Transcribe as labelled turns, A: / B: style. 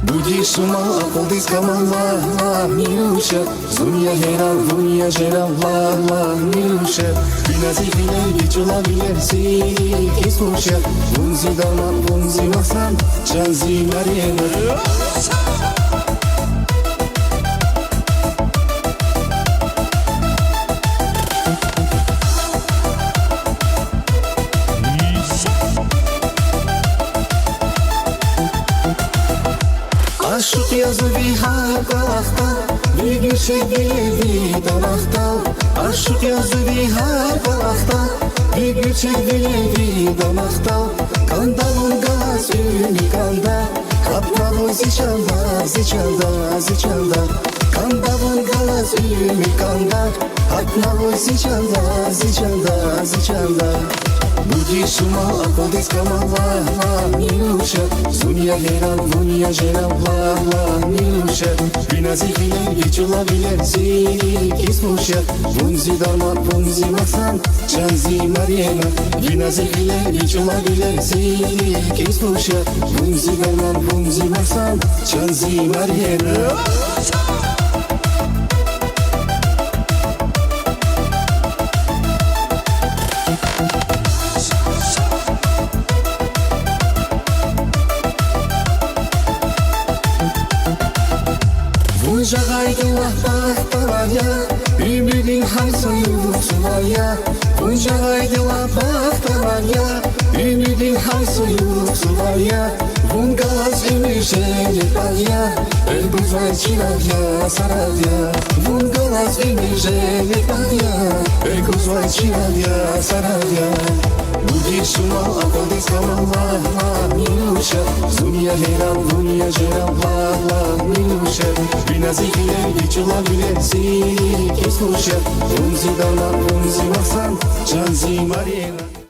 A: Будешь ума, колдыз камала, Милуша, Зуня герал, Вуня жерал, ла, Милуша, Бinazi bilen, geçula bilersin, Kesmuşa, Bunzi dalma, bunzi masan, Canzi Mariana. Aşık yazı bir hargalakta, bir gülşek bile damakta. Aşık yazı bir hargalakta, bir gülşek bile damakta. Kanda bulgaz ümit kanda, kapma bu ziçanda, ziçanda. Kanda bulgaz ümit kanda, kapma bu ziçanda. Будешь ума, колдыз камала, Милуша, Зуня герал, Вуня жерал, ла, Милуша, Binazi bilen, geçula bilersin, Kesmuşa, Bunzi dalma, bunzi masan, Canzi Mariana. Binazi bilen, geçula bilersin, Kesmuşa, Bunzi dalma, bunzi masan, Canzi Mariana. Bunca gaydılar var ya, Ümitin hay soyuluksu var ya. Bunca gaydılar var ya, Ümitin hay soyuluksu var ya. Bungalaz ümüşeni var ya, Elbuz var çilar ya, sarar ya. Bungalaz ümüşeni var ya, Elbuz var çilar ya, sarar ya. Будешь ума, колдыз камала, Милуша, Зуня герал, Вуня жерал, ла, Милуша, Binazi bilen, geçula bilersin, Kesmuşa, Bunzi dalma, bunzi masan, Canzi Mariana.